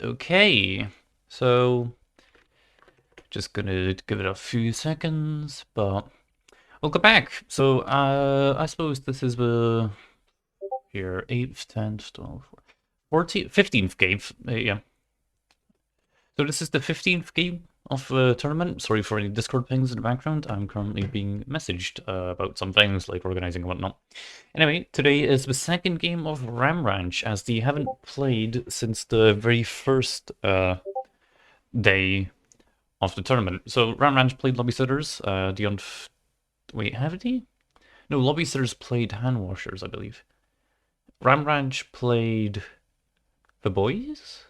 Okay, so just gonna give it a few seconds, but welcome back. So, I suppose this is the here 8th, 10th, 12th, 14th, 15th game. Yeah. So this is the 15th game of the tournament. Sorry for any Discord pings in the background. I'm currently being messaged about some things like organizing and whatnot. Anyway, today is the second game of Ram Ranch, as they haven't played since the very first day of the tournament. So Ram Ranch played Lobby Sitters. Wait, have they? No, Lobby Sitters played Handwashers, I believe. Ram Ranch played the boys.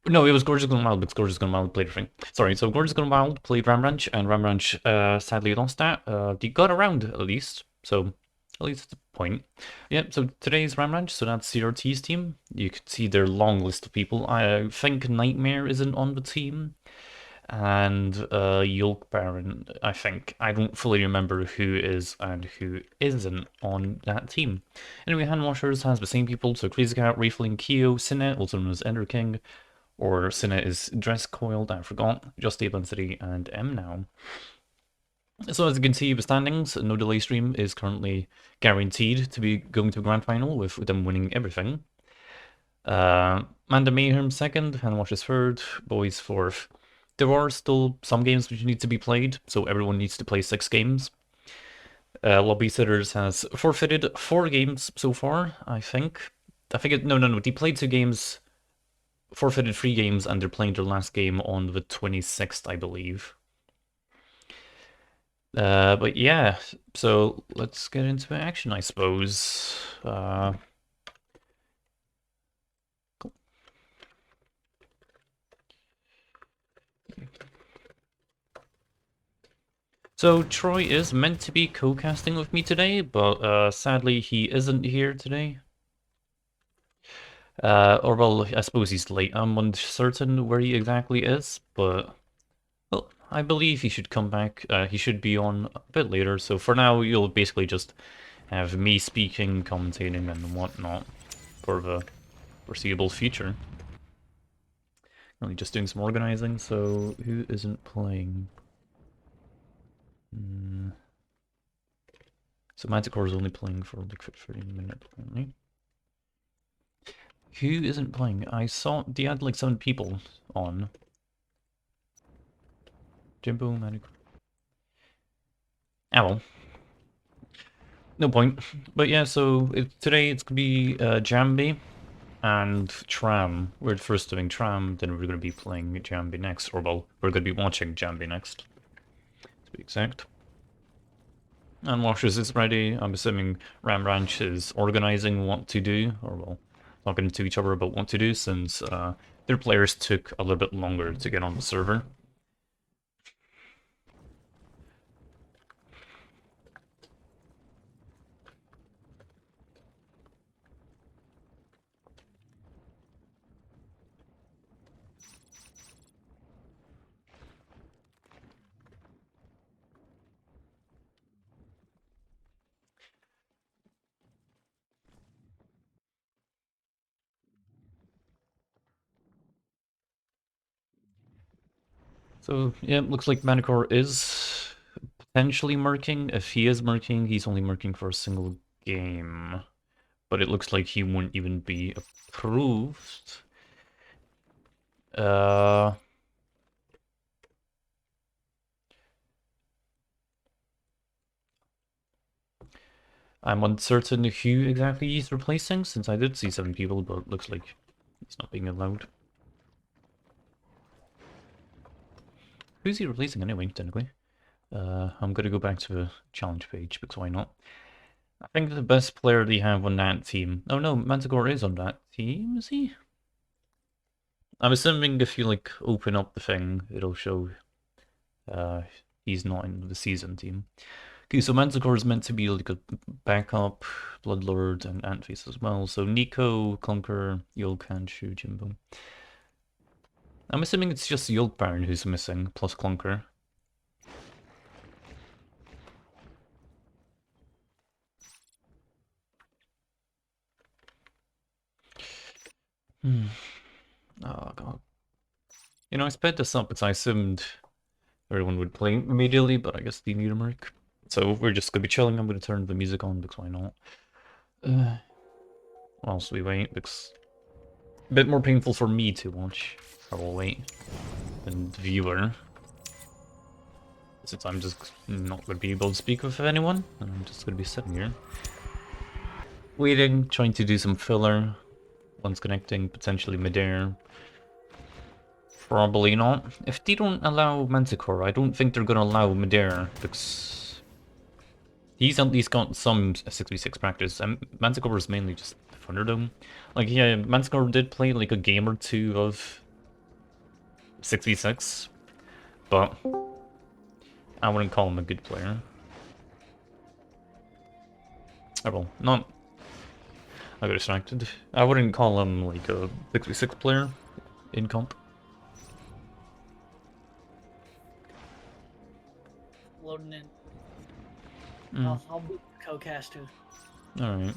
No, it was Gorgeous Gone Wild, because Gorgeous Gone Wild played a thing. Sorry, so Gorgeous Gone Wild played Ram Ranch, and Ram Ranch sadly lost that. They got around at least, so at least it's a point. Yeah, so today's Ram Ranch, so that's CRT's team. You can see their long list of people. I think Nightmare isn't on the team, and Yolk Baron, I think. I don't fully remember who is and who isn't on that team. Anyway, Handwashers has the same people, so Crazy Cat, Rayfling, Keo, Sinnet, also known as Ender King, or Sinnet is Dress Coiled, I forgot, Just Stable City, and M now. So as you can see, the standings, No Delay Stream is currently guaranteed to be going to the grand final with them winning everything. Manda Mayhem second, Handwashers third, Boys fourth. There are still some games which need to be played, so everyone needs to play 6 games. Lobby Sitters has forfeited 4 games so far, I think. No, they played 2 games, forfeited 3 games, and they're playing their last game on the 26th, I believe. But yeah, so let's get into action, I suppose. Cool. So Troy is meant to be co-casting with me today, but sadly he isn't here today. Or well, I suppose he's late. I'm uncertain where he exactly is, but well, I believe he should come back. He should be on a bit later. So for now, you'll basically just have me speaking, commentating, and whatnot for the foreseeable future. Really just doing some organizing. So who isn't playing? So Manticore is only playing for like 30 minutes apparently. Who isn't playing? I saw they had like 7 people on. Jimbo, Manticore. Ah well. No point. But yeah, so today it's gonna be Jambi and Tram. We're first doing Tram, then we're gonna be playing Jambi next. Or well, we're gonna be watching Jambi next, to be exact. And Washers is ready. I'm assuming Ram Ranch is organizing what to do, or well, talking to each other about what to do, since their players took a little bit longer to get on the server. So yeah, looks like Manicore is potentially merking. If he is merking, he's only merking for a single game. But it looks like he won't even be approved. Uh, I'm uncertain who exactly he's replacing, since I did see 7 people, but it looks like he's not being allowed. Who's he replacing anyway, technically? I'm gonna go back to the challenge page, because why not? I think the best player they have on that team... Oh no, Manticore is on that team, is he? I'm assuming if you, like, open up the thing, it'll show he's not in the season team. Okay, so Manticore is meant to be like a backup, Bloodlord, and Antface as well. So Nico, Clunker, Yolk, and Shu Jimbo. I'm assuming it's just Yolk Baron who's missing, plus Clunker. Hmm. Oh god. You know, I sped this up because I assumed everyone would play immediately, but I guess they need a merc. So we're just gonna be chilling. I'm gonna turn the music on because why not? Whilst we wait, because a bit more painful for me to watch while we'll wait than the viewer. Since I'm just not gonna be able to speak with anyone, and I'm just gonna be sitting here. Waiting, trying to do some filler. Once connecting, potentially midair. Probably not. If they don't allow Manticore, I don't think they're gonna allow midair, because he's at least got some 6v6 practice, and Manticore is mainly just Thunderdome. Like, yeah, Manticore did play like a game or two of 6v6, but I wouldn't call him a good player. Oh well, not... I got distracted. I wouldn't call him like a 6v6 player in comp. Loading in. Mm. I'll be co-caster. Alright.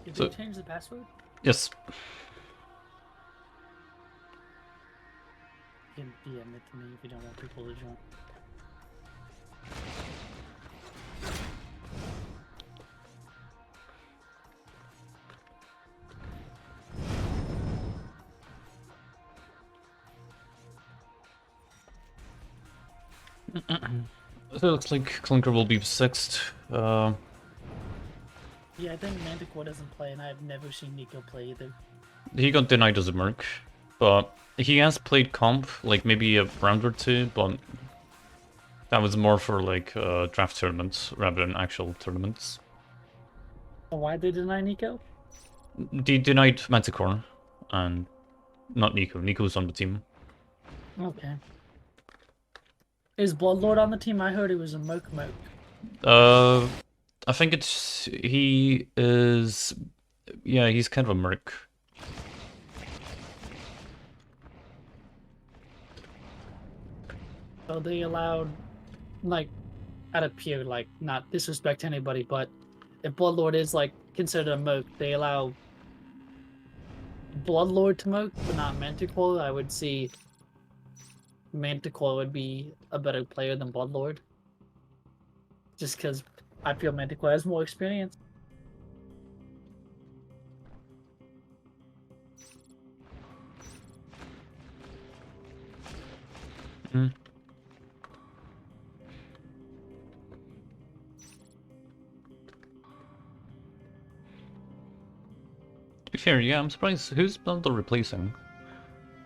Did So, they change the password? yes. You can DM it to me if you don't want people to join. So it looks like Clinker will be sixth. Yeah, I think Manticore doesn't play, and I've never seen Nico play either. He got denied as a merc, but he has played comp, like maybe a round or two, but that was more for like draft tournaments rather than actual tournaments. Why they deny Nico? They denied Manticore, and not Nico. Nico's on the team. Okay. Is Bloodlord on the team? I heard he was a Moke. I think it's... he is... yeah, he's kind of a merc. So they allowed, like, out of pure, like, not disrespect to anybody, but if Bloodlord is, like, considered a Moke, they allow Bloodlord to Moke, but not Manticore. I would see Manticore would be a better player than Bloodlord. Just because I feel Manticore has more experience. Mm. To be fair, yeah, I'm surprised. Who's Bundle replacing?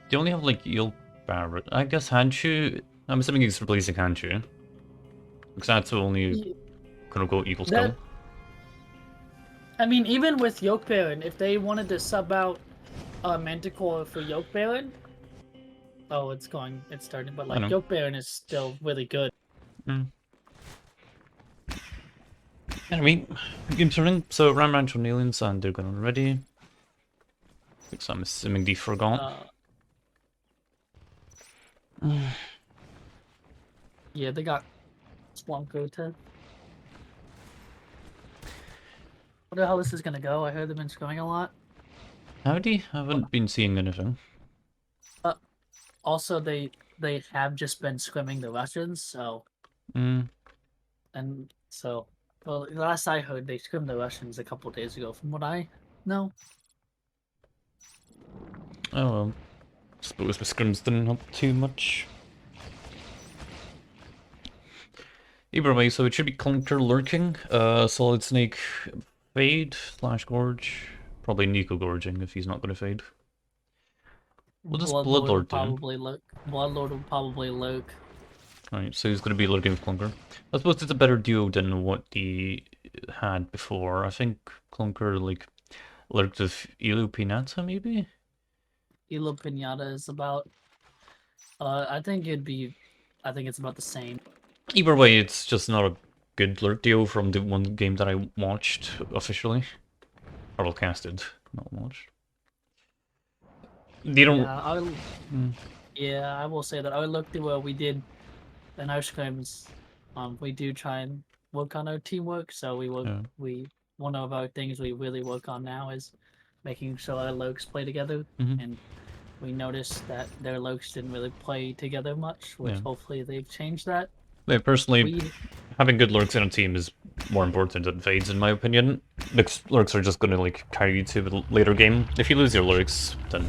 They only have like Eel Barrett. I guess Hanchu. I'm assuming he's replacing Hanchu. Because that's the only quote unquote evil skill. I mean, even with Yoke Baron, if they wanted to sub out Manticore for Yoke Baron, oh, it's starting, but like Yoke Baron is still really good. Mm. Anyway, game's running. So Ram Ranch on aliens and they're gonna ready. Because I'm assuming they forgot. Yeah, they got Splunko to. What the hell this is gonna go? I heard they've been screwing a lot. Howdy? I haven't been seeing anything. Also, they have just been scrimming the Russians, so. And so, well, last I heard, they scrimmed the Russians a couple days ago, from what I know. Oh well. Suppose the scrims didn't help too much. Either way, so it should be Clunker lurking, Solid Snake fade / gorge. Probably Nico gorging if he's not going to fade. What does Bloodlord will Bloodlord do? probably look. Bloodlord will probably look. Right, so he's going to be lurking with Clunker. I suppose it's a better duo than what he had before. I think Clunker, like, lurked with Ilu Pinata, maybe? Elo Pinata is about. I think it's about the same. Either way, it's just not a good lurk duo from the one game that I watched officially. Or well, casted, not watched. They don't... Yeah, I will say that I looked at what we did in our scrims. We do try and work on our teamwork, so one of our things we really work on now is making sure our lokes play together, and we noticed that their lokes didn't really play together much, which hopefully they've changed that. Yeah, personally, having good lurks in a team is more important than fades, in my opinion. Because lurks are just going to like carry you to the later game. If you lose your lurks, then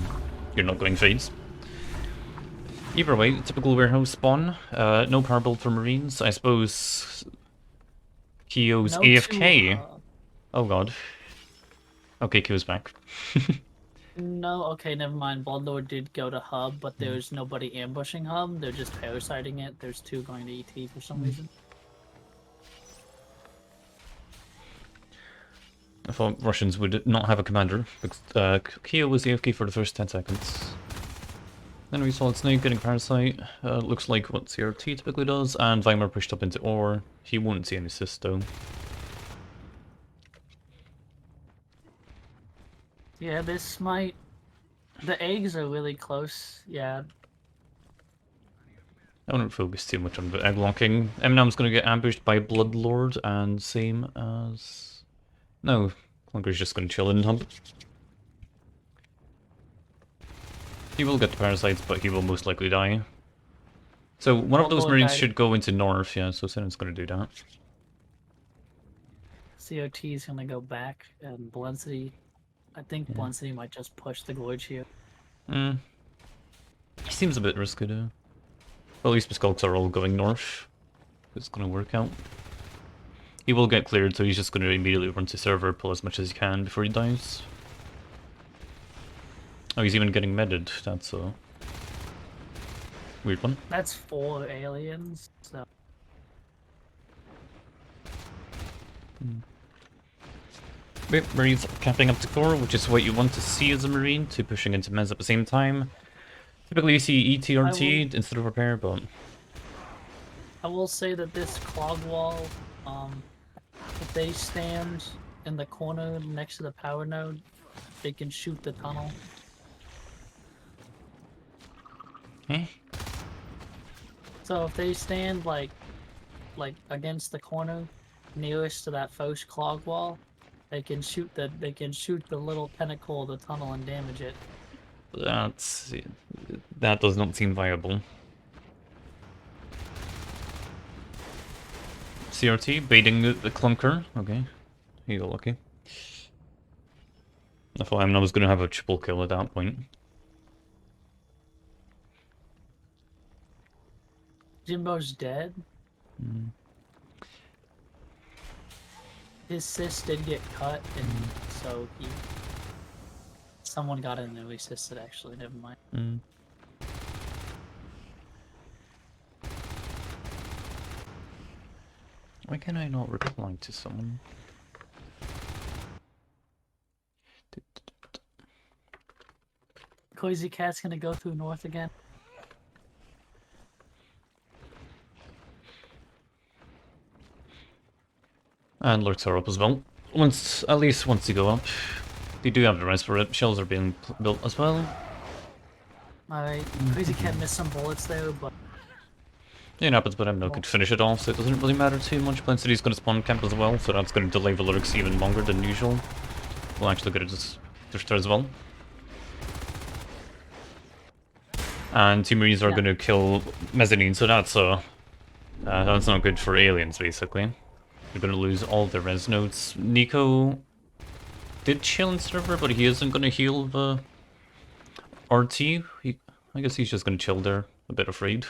you're not going fades. Either way, typical warehouse spawn. No power build for Marines. I suppose Kyo's AFK. Oh god. Okay, Kyo's back. No, okay, never mind. Bloodlord did go to hub, but there's nobody ambushing hub. They're just parasiting it. There's 2 going to ET for some reason. I thought Russians would not have a commander, because Kyo was AFK for the first 10 seconds. Then we saw Snake getting Parasite, looks like what CRT typically does, and Weimar pushed up into Ore. He won't see any assist though. Yeah, this might... The eggs are really close, yeah. I wouldn't focus too much on the egg locking. Eminem's gonna get ambushed by Bloodlord, and same as... No, Clunker's just gonna chill in hub. He will get the parasites, but he will most likely die. So one of those Marines should go into North, yeah, so Sinon's gonna do that. COT's gonna go back, and Bluncity... I think Bluncity might just push the Gorge here. He seems a bit risky though. Well, at least the Skulks are all going north. It's gonna work out. He will get cleared, so he's just gonna immediately run to server, pull as much as he can before he dies. Oh, he's even getting medded. That's a weird one. That's 4 aliens, so... Marines camping up to core, which is what you want to see as a Marine, to pushing into Mez at the same time. Typically you see ETRT instead of repair, but... I will say that this clog wall, if they stand in the corner next to the power node, they can shoot the tunnel. Eh? So if they stand like against the corner nearest to that first clog wall, they can shoot the little tentacle of the tunnel and damage it. That does not seem viable. CRT baiting the Clunker. Okay, he got lucky. I thought I was gonna have a triple kill at that point. Jimbo's dead. His sis did get cut, and so someone got in there. We assisted, actually. Never mind. Why can I not reply to someone? Cozy Cat's gonna go through north again. And lurks are up as well. At least once you go up. They do have the rest for it. Shells are being built as well. Alright, Crazy Cat missed some bullets there, but... It happens, but M could finish it off, so it doesn't really matter too much. Plain City's going to spawn camp as well, so that's going to delay the lurks even longer than usual. We'll actually get it just as well. And 2 Marines are going to kill Mezzanine, so that's not good for aliens, basically. They're going to lose all their res nodes. Nico did chill in server, but he isn't going to heal the RT. I guess he's just going to chill there, a bit afraid.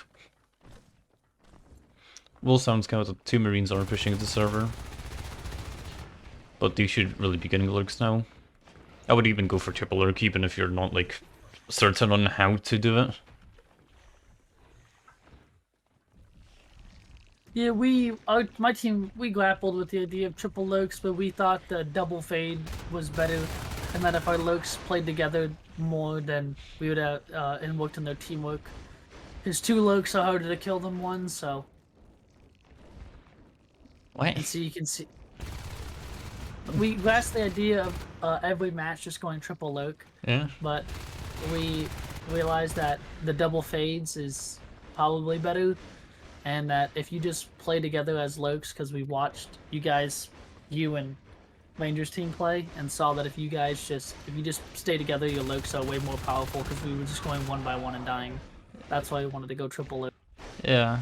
Will sounds kind of 2 Marines are pushing the server. But they should really be getting lurks now. I would even go for triple lurk even if you're not like certain on how to do it. Yeah, my team, we grappled with the idea of triple lurks, but we thought the double fade was better, and that if our lurks played together more, then we would have and worked in their teamwork. Because 2 lurks are harder to kill than 1, so. What? And so you can see. We grasped the idea of every match just going triple lurk. Yeah. But we realized that the double fades is probably better. And that if you just play together as lurks, because we watched you and Rangers team play, and saw that if you just stay together, your lurks are way more powerful, because we were just going 1 by 1 and dying. That's why we wanted to go triple lurk. Yeah.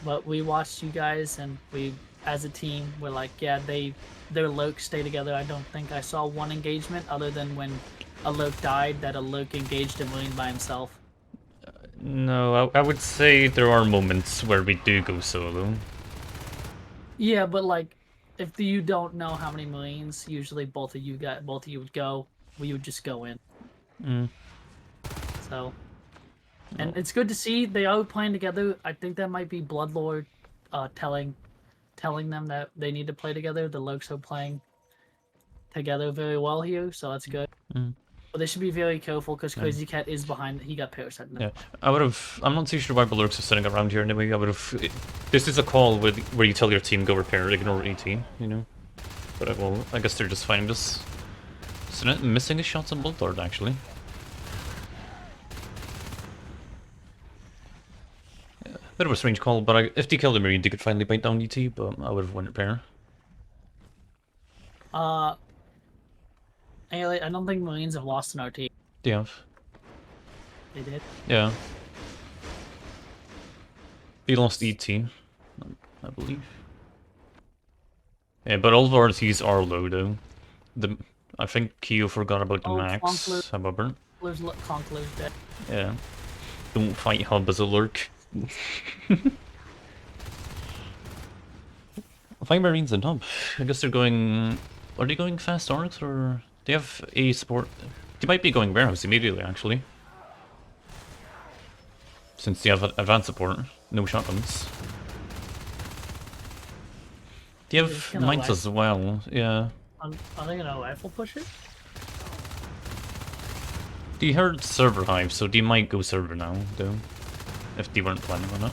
But we watched you guys, and we, as a team, were like, yeah, their lurks stay together. I don't think I saw 1 engagement, other than when a lurk died, that a lurk engaged a Marine by himself. No, I would say there are moments where we do go solo. Yeah, but like, if you don't know how many Marines, usually both of you would go. We would just go in. So, and it's good to see they are playing together. I think that might be Bloodlord, telling them that they need to play together. The lurks are playing together very well here, so that's good. But they should be very careful, because Crazy Cat is behind. He got parasite. Yeah, I'm not too sure why lurks are sitting around here anyway. This is a call where you tell your team go repair, ignore ET, you know. But I guess they're just finding this. So missing a shots on Bloodlord actually. Yeah, bit of a strange call, but if they killed the Marine, they could finally bite down ET. But I would have went repair. I don't think Marines have lost in our team. They have. They did? Yeah. They lost ET, I believe. Yeah, but all of our RTs are low though. I think Kyo forgot about the max, however. Conqueror's dead. Yeah. Don't fight Hub as a lurk. 5 Marines and Hub. I guess they're going... Are they going fast arcs or... They have a support... They might be going warehouse immediately, actually. Since they have advanced support, no shotguns. They have mines as well, yeah. Are they gonna rifle push it? They heard server hive, so they might go server now, though. If they weren't planning on it.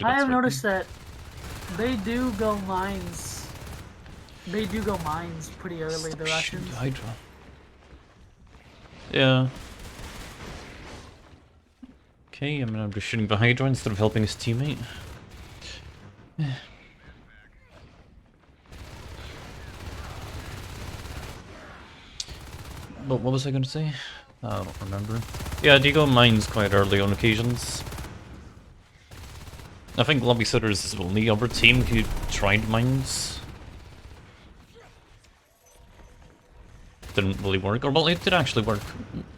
I have noticed that they do go mines. They do go mines pretty early, the Russians. Hydra. Yeah. Okay, I'm just shooting the Hydra instead of helping his teammate. What was I gonna say? I don't remember. Yeah, they go mines quite early on occasions. I think Lobby Sitters is the only other team who tried mines. Didn't really work, or well, it did actually work.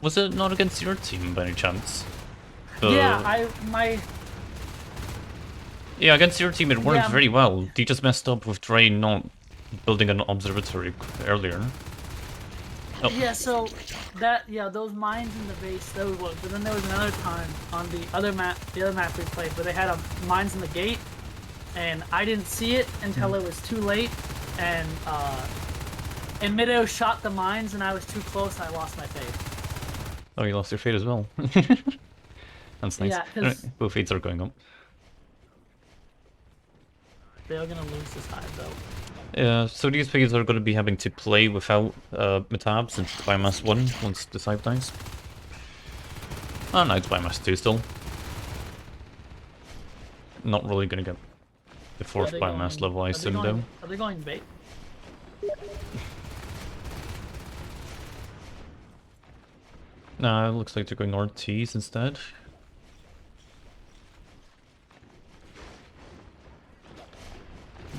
Was it not against your team by any chance? Yeah, Yeah, against your team it worked very well. They just messed up with Drain not building an observatory earlier. Oh. Yeah, so those mines in the base, those worked. But then there was another time on the other map we played, where they had mines in the gate, and I didn't see it until it was too late, and Mido shot the mines, and I was too close, and I lost my fade. Oh, you lost your fade as well. That's nice. Yeah, both fades are going up. They are gonna lose this hive, though. Yeah, so these fades are going to be having to play without Metab since it's biomass 1 once the hive dies. Oh no, it's biomass 2 still. Not really going to get the 4th biomass level, I assume, though. Are they going bait? Nah, it looks like they're going RTs instead.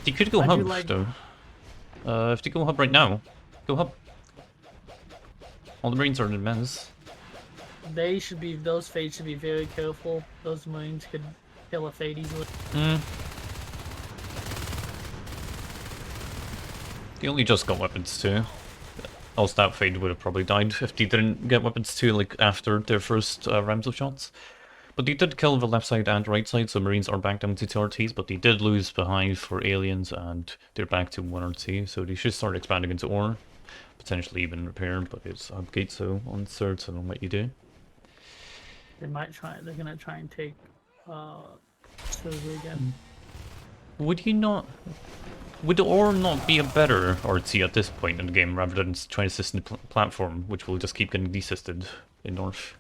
They could go hub, though. If they go hub right now, go hub. All the Marines are in men's. they should be, those Fades should be very careful. Those Marines could kill a Fade easily. They only just got weapons too. Else that Fade would have probably died if they didn't get weapons too, like after their first rounds of shots. But they did kill the left side and right side, so Marines are back down to 2 RTs, but they did lose behind for aliens, and they're back to 1 RT, so they should start expanding into ore. Potentially even repair, but it's upgate, so uncertain on what you do. They might try, they're gonna try and take Silver again. Would the ore not be a better RT at this point in the game, rather than trying to assist the platform, which will just keep getting desisted in North?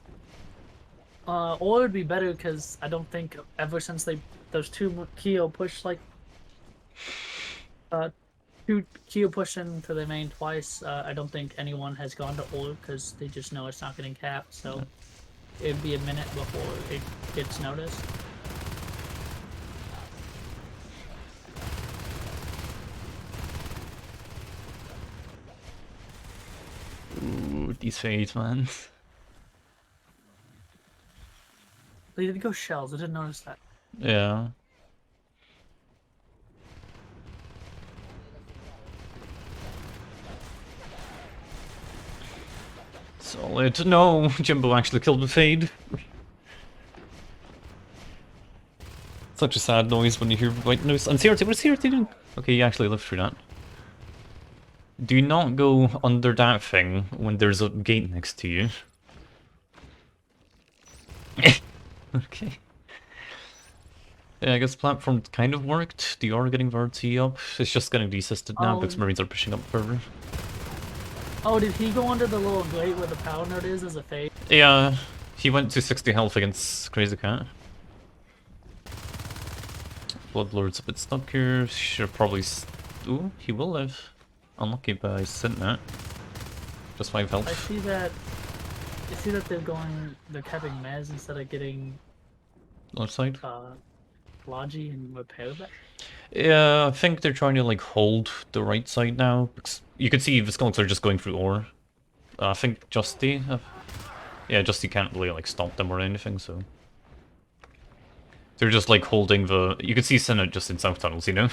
Or it would be better because I don't think ever since those 2 Keo pushed like 2 Keo pushed into the main twice. I don't think anyone has gone to ore because they just know it's not getting capped. So it'd be a minute before it gets noticed. Ooh, these Fades, man. They did go shells. I didn't notice that. Yeah. Solid. No, Jimbo actually killed the Fade. Such a sad noise when you hear white noise. And CRT, what's CRT doing? Okay, you actually lived through that. Do not go under that thing when there's a gate next to you. Okay. Yeah, I guess platform kind of worked. The are getting VRT up. It's just getting desisted now because Marines are pushing up further. Oh, did he go under the little grate where the power node is as a Fade? Yeah, he went to 60 health against Crazy Cat. Bloodlord's a bit stuck here. Should probably. Ooh, he will live. Unlucky by Sintnet. Just 5 health. I see that they're capping Mez instead of getting Left side. Logi and repair back. Yeah, I think they're trying to like hold the right side now. Because you can see the skunks are just going through ore. I think Justy. Yeah, Justy can't really like stop them or anything, so. They're just like holding the. You can see Senate just in south tunnels, you know?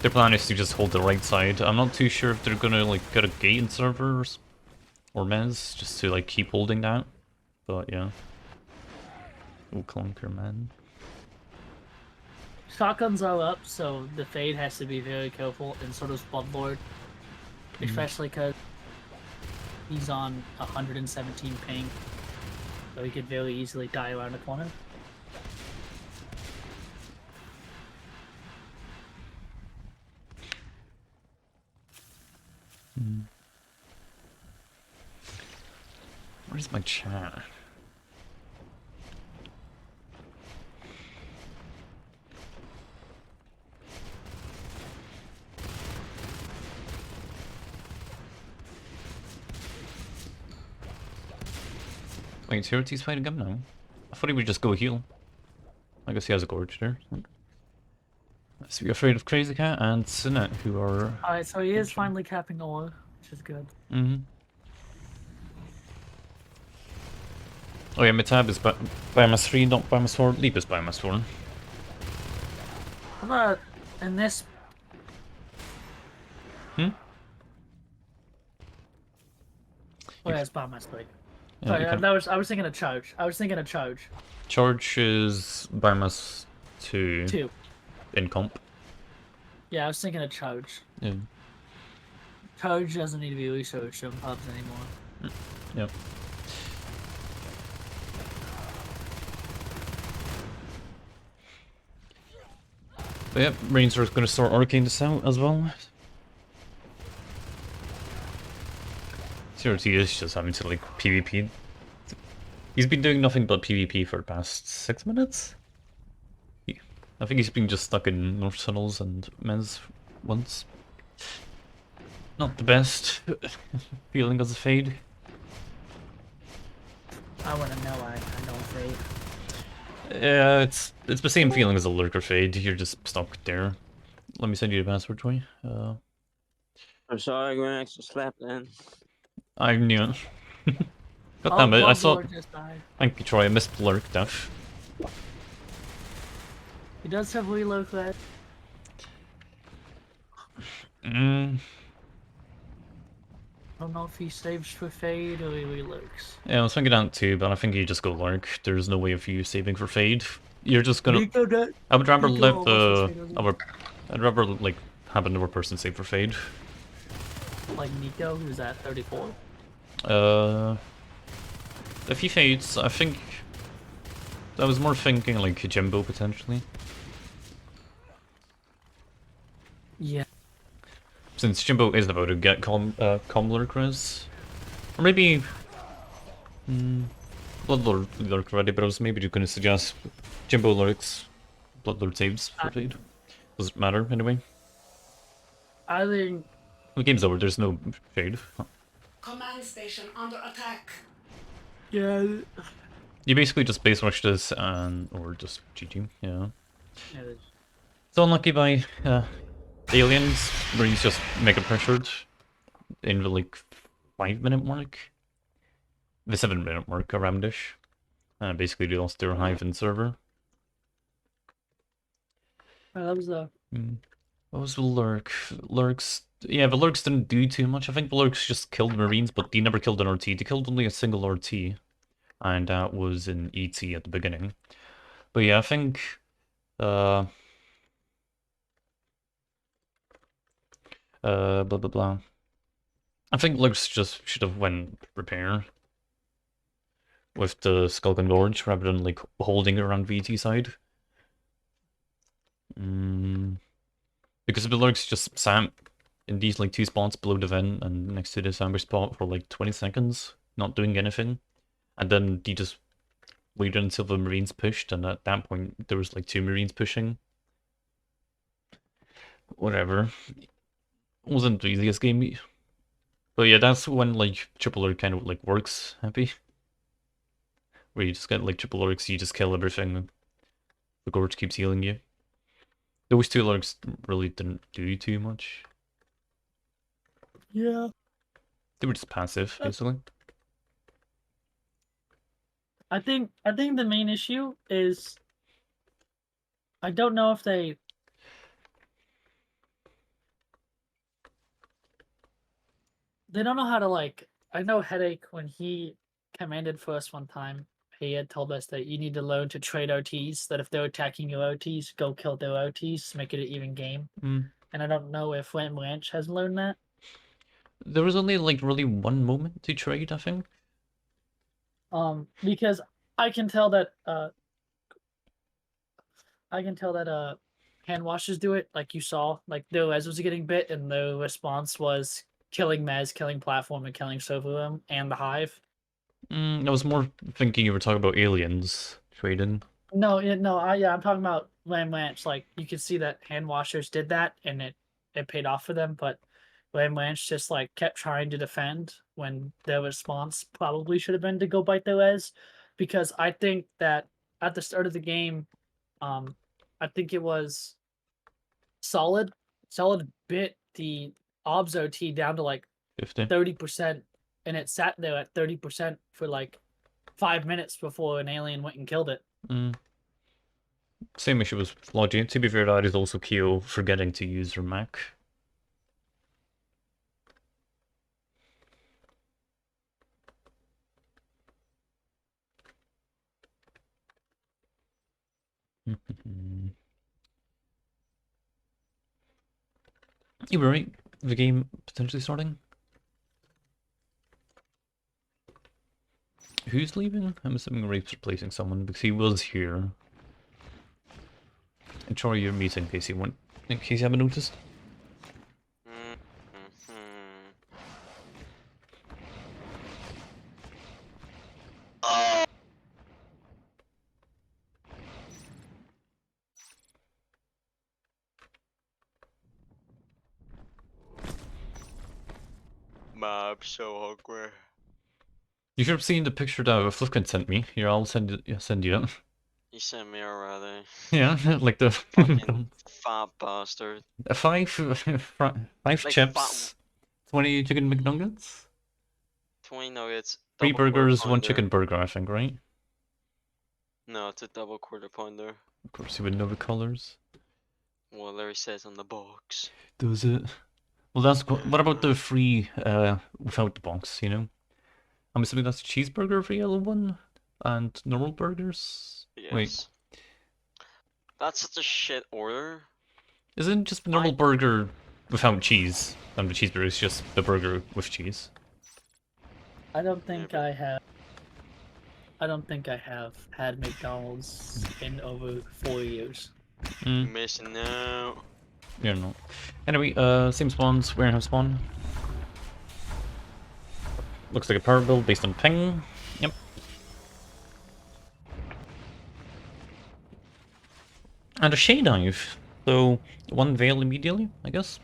Their plan is to just hold the right side. I'm not too sure if they're gonna like get a gate in servers or Mez just to like keep holding that. But yeah. Oh, clunker, man. Shotguns are up, so the Fade has to be very careful, and so does Bloodlord. Especially because he's on 117 ping, so he could very easily die around the corner. Where's my chat? Wait, Tirate's fighting him now? I thought he would just go heal. I guess he has a gorge there. So you're afraid of Crazy Cat and Sinnet, who are... Alright, so he is finally capping ore, which is good. Oh yeah, Mitab is biomass 3, not biomass 4. Leap is biomass 4. How about in this? Hmm? Oh yeah, it's biomass 3. Yeah, Sorry, I was thinking of charge. Charge is biomass 2. 2. In comp. Yeah, I was thinking of charge. Yeah. Charge doesn't need to be researched in pubs anymore. Yep. But yep, Marines are going to start arcing this out as well. CRT is just having to like PvP. He's been doing nothing but PvP for the past 6 minutes. I think he's been just stuck in North Tunnels and Mez once. Not the best feeling as a Fade. I want to know. I don't Fade. Yeah, it's the same feeling as a Lurker Fade. You're just stuck there. Let me send you the password, Troy. I'm sorry, GreenRex, just slapped in. I knew it. God Oh, damn it, I saw... Globulor just died. Thank you, Troy, I missed Lurk death. He does have reload that. Mm. I don't know if he saves for Fade or he reloads. Yeah, I was thinking that too, but I think you just go Lurk. There's no way of you saving for Fade. You're just gonna... Nico does. I would rather Nico let almost has the... Fade on him. I'd rather, like, have another person save for Fade. Like Nico, who's at 34. If he fades, I think... I was more thinking, like, Jimbo, potentially. Yeah. Since Jimbo is about to get Lurk res. Or maybe... Bloodlord Lurk ready, but I was maybe gonna suggest Jimbo Lurks, Bloodlord saves for Fade. Doesn't matter, anyway. I think... The game's over, there's no Fade. Command station under attack. Yeah. You basically just base rush this and... or just GG, yeah. Yeah, So unlucky by aliens, where he's just mega pressured in the like 5-minute mark. The 7-minute mark aroundish. Basically they lost their hive and server. that was the... What was the Lurk? Lurks... Yeah, the Lurks didn't do too much. I think the Lurks just killed Marines, but they never killed an RT. They killed only a single RT. And that was an ET at the beginning. But yeah, I think... blah blah blah. I think Lurks just should have went repair. With the Skulk and Gorge, rather than like holding it around VT side. Because if the Lurks just sat in these like 2 spots below the vent and next to this amber spot for like 20 seconds, not doing anything, and then he just waited until the Marines pushed, and at that point there was like 2 Marines pushing. Whatever. It wasn't the easiest game. But yeah, that's when like Triple Lurk kind of like works happy. Where you just get like triple lurks, you just kill everything. The Gorge keeps healing you. Those 2 lurks really didn't do too much. Yeah. They were just passive, basically. I think the main issue is I don't know if they don't know how to like... I know Headache, when he commanded for us one time, he had told us that you need to learn to trade OTs, that if they're attacking your OTs, go kill their OTs, make it an even game. And I don't know if Ram Ranch has learned that. There was only like really one moment to trade, I think. Because I can tell that Handwashers do it, like you saw. Like their res was getting bit, and the response was killing Mez, killing Platform, and killing Sovereign and the Hive. I was more thinking you were talking about aliens trading. No, I'm talking about Ram Ranch. Like you could see that Handwashers did that, and it paid off for them. But Ram Ranch just like kept trying to defend when their response probably should have been to go bite their res, because I think that at the start of the game, I think it was Solid bit the OBS OT down to like 50. 30%, and it sat there at 30% for like 5 minutes before an alien went and killed it. Same issue with Logi. To be fair, that is also Kyo forgetting to use her Mac. You were right. The game potentially starting. Who's leaving? I'm assuming Rape's replacing someone because he was here. And Troy, you're muting in case you haven't noticed. Map so awkward. You should have seen the picture that Flufkin sent me. Here, I'll send you it. You sent me already. Yeah, like the Fucking fat bastard. 5 Like chips, 20 chicken McNuggets. 20 nuggets. 3 double quarter burgers, 1 pounder. chicken burger, I think, right? No, it's a double quarter pounder. Of course, you would know the colors. Well, Larry says on the box. Does it? Well, that's what about Yeah. the free without the box? You know, I'm assuming that's a cheeseburger for yellow one, and normal burgers. Yes. Wait, That's such a shit order. isn't just the normal burger without cheese, and the cheeseburger is just the burger with cheese? I don't think but- I have. I don't think I have had McDonald's in over 4 years. Missing out. You know. Anyway, same spawns, warehouse spawn. Looks like a power build based on ping. Yep. And a shade knife. So, 1 veil immediately, I guess.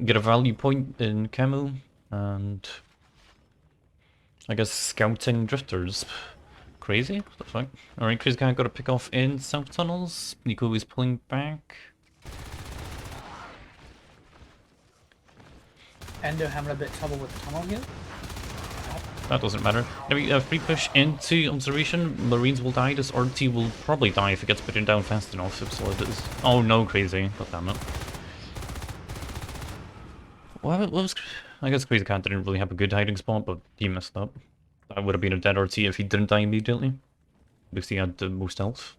Get a value point in camo, and I guess scouting drifters. Crazy? What the fuck? Alright, Crazy Guy got to pick off in south tunnels. Nico is pulling back. Endo having a bit of trouble with the tunnel here. That doesn't matter. Anyway, free push into observation. Marines will die. This RT will probably die if it gets put down fast enough. If so, it is. Oh no, Crazy. God damn it. What was... I guess Crazy Cat didn't really have a good hiding spot, but he messed up. That would have been a dead RT if he didn't die immediately. At least he had the most health.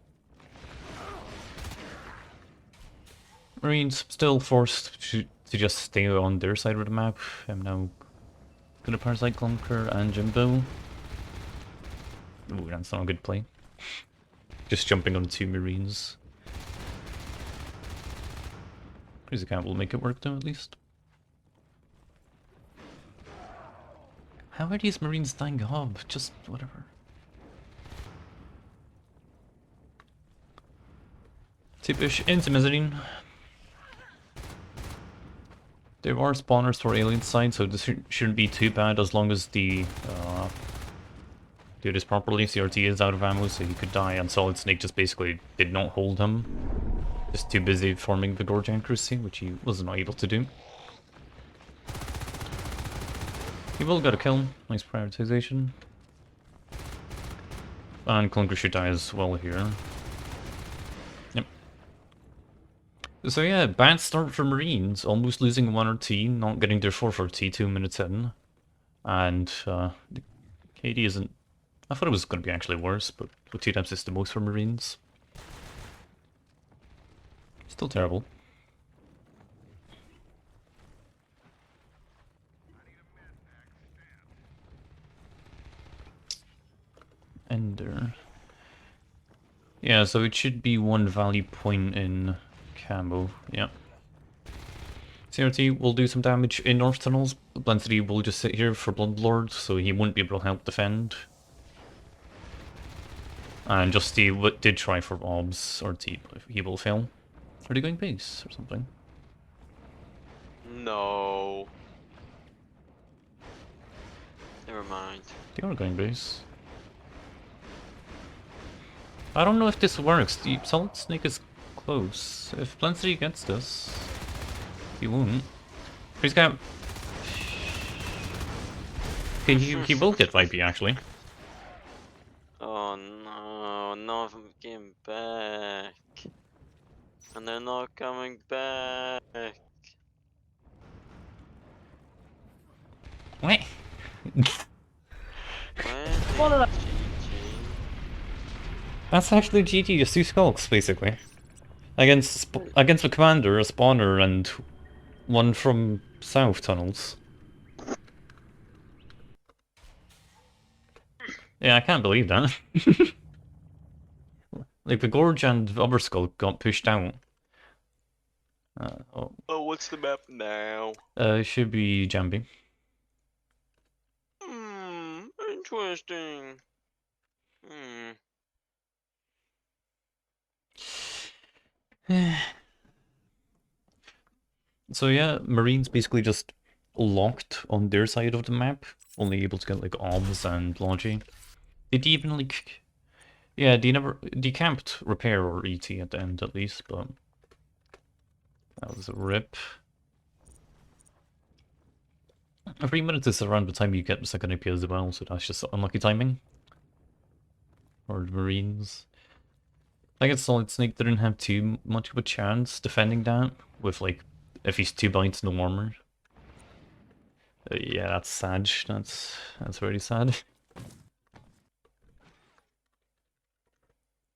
Marines still forced to just stay on their side of the map. I'm now gonna Parasite Clunker and Jimbo. Ooh, that's not a good play. Just jumping on 2 Marines. Crazy Cat will make it work though, at least. How are these Marines dying hob? Just whatever. Typish into mezzanine. There are spawners for alien side, so this shouldn't be too bad as long as the do this properly. CRT is out of ammo, so he could die, and Solid Snake just basically did not hold him. Just too busy forming the Gorge accuracy, which he was not able to do. He will get a kill. Nice prioritization. And Clunker should die as well here. Yep. So yeah, bad start for Marines. Almost losing 1 RT, not getting their 4th RT 2 minutes in. And the KD isn't... I thought it was going to be actually worse, but 2 times is the most for Marines. Still terrible. Ender. Yeah, so it should be 1 value point in camo. Yeah. CRT will do some damage in north tunnels. Blensity will just sit here for Bloodlord, so he won't be able to help defend. And Justy did try for obs or T, but he will fail. Are they going base or something? No. Never mind. They are going base. I don't know if this works. The Solid Snake is close. If Blensity gets this, he won't. He's got... Okay, he will get Vibe actually. Oh no, none of them came back. And they're not coming back. What? What did I... That's actually GG, just 2 skulks, basically. Against the commander, a spawner, and 1 from south tunnels. Yeah, I can't believe that. Like, the Gorge and the Upper Skull got pushed out. Oh, what's the map now? It should be Jambi. Interesting. So yeah, Marines basically just locked on their side of the map, only able to get like obs and logi. Did even like... Yeah, they camped repair or ET at the end at least, but that was a rip. A 3 minutes is around the time you get the second AP as well, so that's just unlucky timing. Or the Marines. I guess Solid Snake didn't have too much of a chance defending that, with like, if he's 2 bites, no armor. Yeah, that's sad. That's very sad.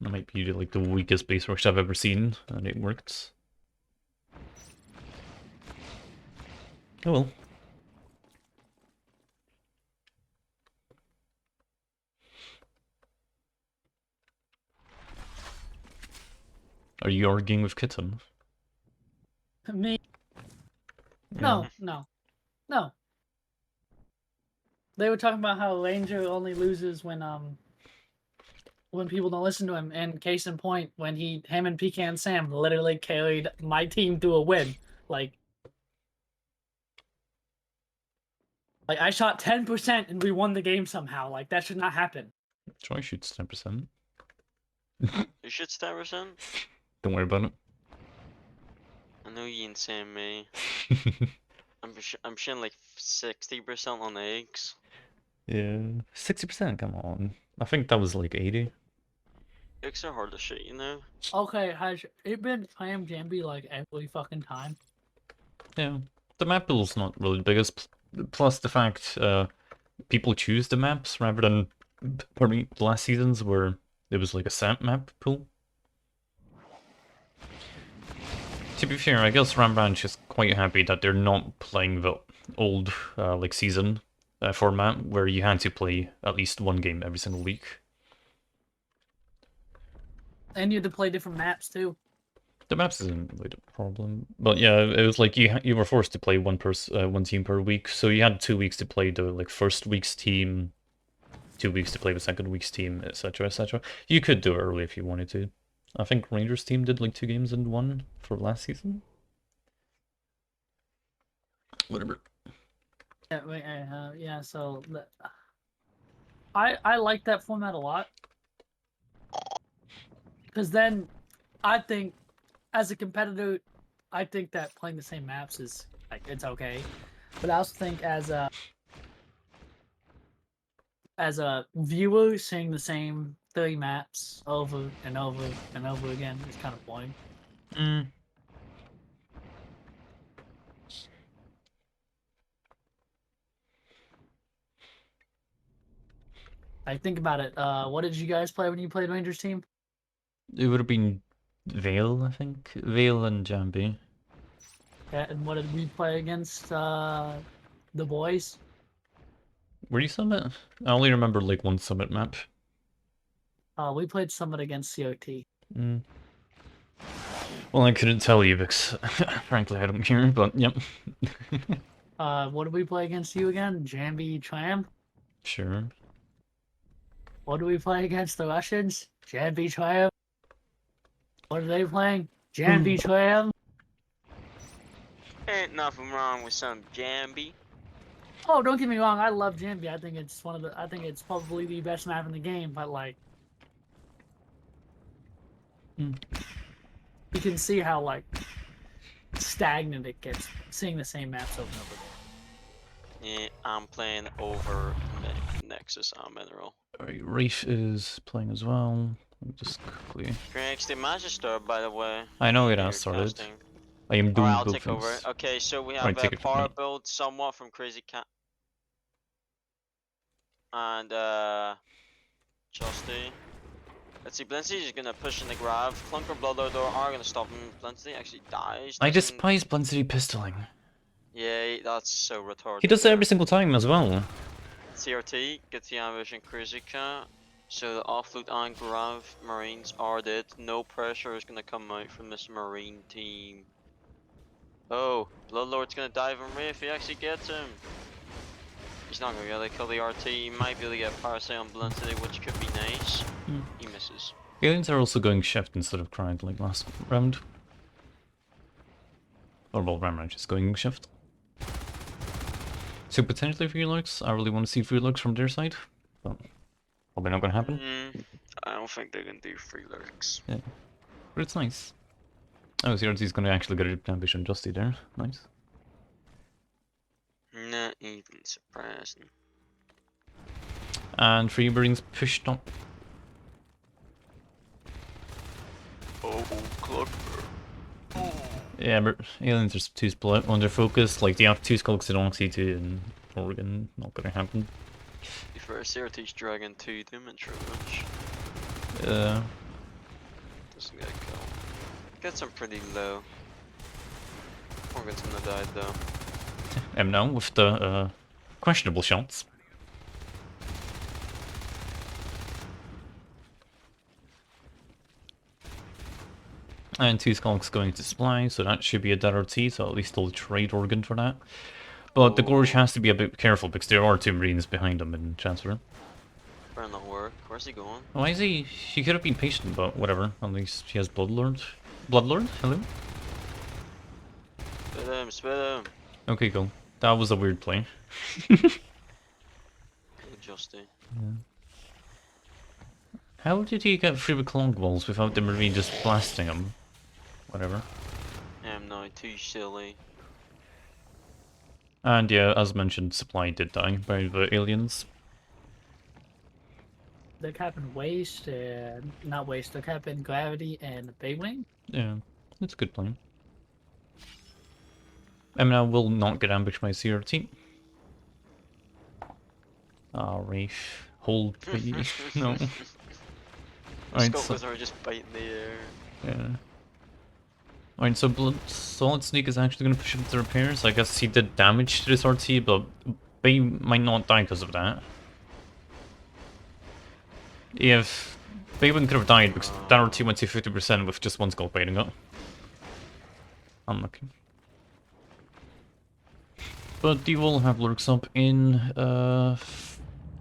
That might be like the weakest base rush I've ever seen, and it worked. Oh well. Are you arguing with Kitten? Me? Yeah. No. They were talking about how Ranger only loses when people don't listen to him. And case in point, when him and Pecan Sam literally carried my team to a win. Like I shot 10% and we won the game somehow. Like that should not happen. Troy shoots 10%. You should 10%? Don't worry about it. I know you insane me. I'm shooting like 60% on eggs. Yeah, 60%, come on. I think that was like 80. Eggs are hard to shoot, you know? Okay, has it been Clam Jambi like every fucking time? Yeah, the map pool's not really the biggest. Plus the fact people choose the maps rather than the last seasons where it was like a set map pool. To be fair, I guess Rembrandt is quite happy that they're not playing the old like season format where you had to play at least one game every single week. And you had to play different maps too. The maps isn't really the problem, but yeah, it was like you were forced to play one team per week, so you had 2 weeks to play the like first week's team, 2 weeks to play the second week's team, etc., etc. You could do it early if you wanted to. I think Rangers team did like 2 games in one for last season. Whatever. Yeah. So I like that format a lot because then I think as a competitor, I think that playing the same maps is like it's okay, but I also think as a viewer seeing the same 30 maps over and over and over again is kind of boring. I think about it. What did you guys play when you played Rangers team? It would have been Vale, I think. Vale and Jambi. Yeah, and what did we play against the boys? Were you Summit? I only remember like one Summit map. We played Summit against COT. Well, I couldn't tell you because, frankly, I don't care, but yep. What did we play against you again? Jambi Tram? Sure. What do we play against the Russians? Jambi Tram? What are they playing? Jambi Tram? Ain't nothing wrong with some Jambi. Oh, don't get me wrong. I love Jambi. I think it's probably the best map in the game. But like, you can see how like stagnant it gets seeing the same maps over and over again. Yeah, I'm playing over Nexus on Mineral. Alright, Rafe is playing as well. Let me just quickly. GreenRex, the Magister, by the way. I know it You're has started. casting. I am doing Alright, I'll both take over. things. Okay, so we have Alright, take a it from power me. build somewhat from Crazy Cat. And Justy. Let's see, Blincy is gonna push in the grab. Clunker Bloodlord are gonna stop him. Blincy actually dies. I doesn't- despise Blincity pistoling. Yeah, that's so retarded. He does it every single time as well. CRT, gets the ambush in Crazy Cat. So the offload and grab Marines are dead. No pressure is gonna come out from this Marine team. Oh, Bloodlord's gonna dive on Ray if he actually gets him. He's not gonna be able to kill the RT. He might be able to get Parasite on Bluntity, which could be nice. He misses. Aliens are also going shift instead of grind like last round. Or well, Ramraj is going shift. So potentially free lurks. I really want to see free lurks from their side, but probably not gonna happen. I don't think they're gonna do free lurks. Yeah, but it's nice. Oh, CRT's gonna actually get a ambition Justy there. Nice. Nah. Not even surprising. And 3 Marines pushed up. Oh, clock. Yeah, but aliens are too split under focus. Like, they have 2 skulks in Oxy2 and Oregon. Not gonna happen. If our CRT's dragging 2 damage much. Doesn't get a kill. Gets him pretty low. Oregon's gonna die though. Now with the questionable shots. And 2 skulks going to supply, so that should be a dead RT, so at least they'll trade Oregon for that. But the Gorge has to be a bit careful because there are 2 Marines behind him in transfer. Better not work. Where's he going? Why is he? He could have been patient, but whatever. At least he has Bloodlord. Bloodlord? Hello? Spit him, spit him. Okay, cool. That was a weird play. Justy. Yeah. How did he get through the clog walls without the Marine just blasting him? Whatever. No, too silly. And yeah, as mentioned, Supply did die by the aliens. The Captain Waste, not Waste, the Captain Gravity and Big Wing. Yeah, it's a good plan. I mean, I will not get ambushed by CRT. Ah, Rafe. Hold, please. No. Alright, so... are just biting the air. Yeah. Alright, so Solid Snake is actually going to push him to repairs. I guess he did damage to this RT, but they might not die because of that. If Baywin could have died because that RT went to 50% with just 1 skull baiting up. Unlucky. But he will have lurks up in